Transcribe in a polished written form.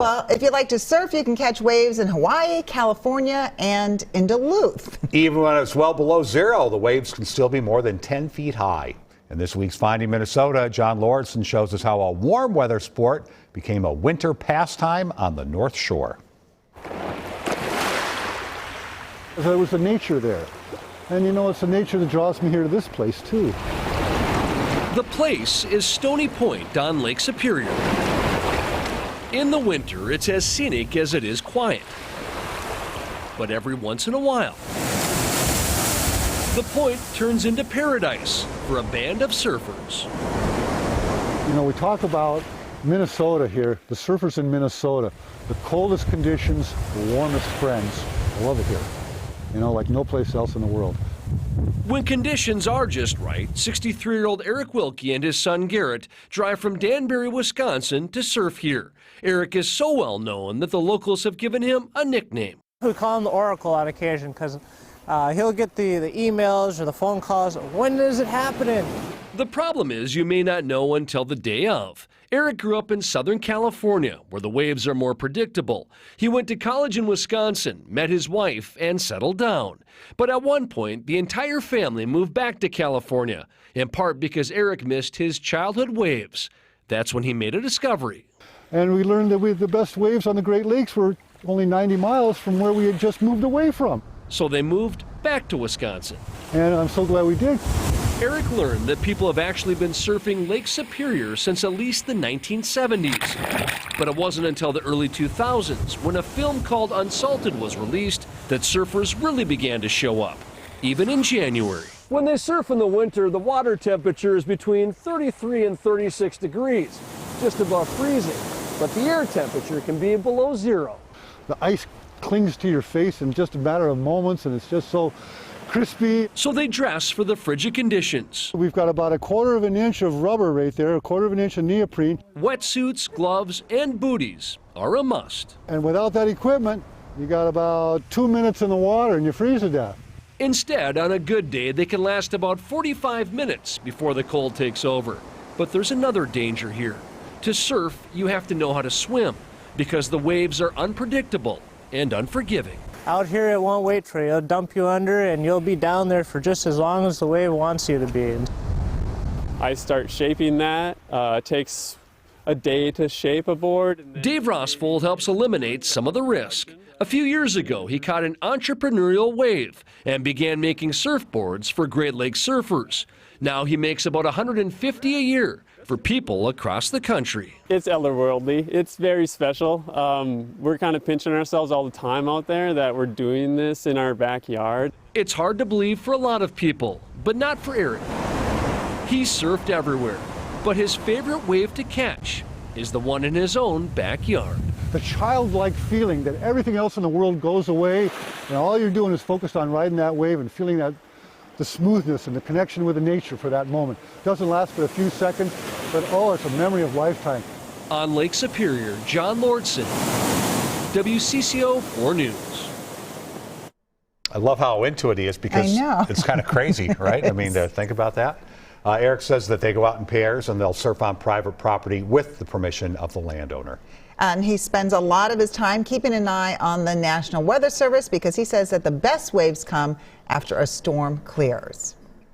Well, if you like to surf, you can catch waves in Hawaii, California, and in Duluth. Even when it's well below zero, the waves can still be more than 10 feet high. In this week's Finding Minnesota, John Lauritsen shows us how a warm weather sport became a winter pastime on the North Shore. There was the nature there. And you know, it's the nature that draws me here to this place, too. The place is Stony Point on Lake Superior. In the winter, it's as scenic as it is quiet. But every once in a while, the point turns into paradise for a band of surfers. You know, we talk about Minnesota here, the surfers in Minnesota, the coldest conditions, the warmest friends. I love it here, you know, like no place else in the world. When conditions are just right, 63-year-old Eric Wilkie and his son Garrett drive from Danbury, Wisconsin to surf here. Eric is so well known that the locals have given him a nickname. We call him the Oracle on occasion because he'll get the emails or the phone calls. When is it happening? The problem is you may not know until the day of. Eric grew up in Southern California, where the waves are more predictable. He went to college in Wisconsin, met his wife, and settled down. But at one point, the entire family moved back to California, in part because Eric missed his childhood waves. That's when he made a discovery. And we learned that the best waves on the Great Lakes were only 90 miles from where we had just moved away from. So they moved back to Wisconsin. And I'm so glad we did. Eric learned that people have actually been surfing Lake Superior since at least the 1970s. But it wasn't until the early 2000s, when a film called Unsalted was released, that surfers really began to show up, even in January. When they surf in the winter, the water temperature is between 33 and 36 degrees, just above freezing. But the air temperature can be below zero. The ice clings to your face in just a matter of moments, and it's just so crispy. So they dress for the frigid conditions. We've got about 1/4 of an inch of rubber right there, 1/4 of an inch of neoprene. Wetsuits, gloves, and booties are a must. And without that equipment, you got about 2 minutes in the water and you freeze to death. Instead, on a good day, they can last about 45 minutes before the cold takes over. But there's another danger here. To surf, you have to know how to swim, because the waves are unpredictable and unforgiving. Out here, it won't wait for you. It'll dump you under, and you'll be down there for just as long as the wave wants you to be. I start shaping that. It takes a day to shape a board. Dave Rosfold helps eliminate some of the risk. A few years ago, he caught an entrepreneurial wave and began making surfboards for Great Lakes surfers. Now he makes about $150 a year for people across the country. It's otherworldly. It's very special. We're kind of pinching ourselves all the time out there that we're doing this in our backyard. It's hard to believe for a lot of people, but not for Eric. He's surfed everywhere, but his favorite wave to catch is the one in his own backyard. The childlike feeling that everything else in the world goes away, and all you're doing is focused on riding that wave and feeling that the smoothness and the connection with the nature for that moment. Doesn't last but a few seconds, but oh, it's a memory of lifetime. On Lake Superior, John Lauritsen, WCCO 4 News. I love how into it he is, because it's kind of crazy, right? I mean, to think about that. Eric says that they go out in pairs and they'll surf on private property with the permission of the landowner. And he spends a lot of his time keeping an eye on the National Weather Service, because he says that the best waves come after a storm clears.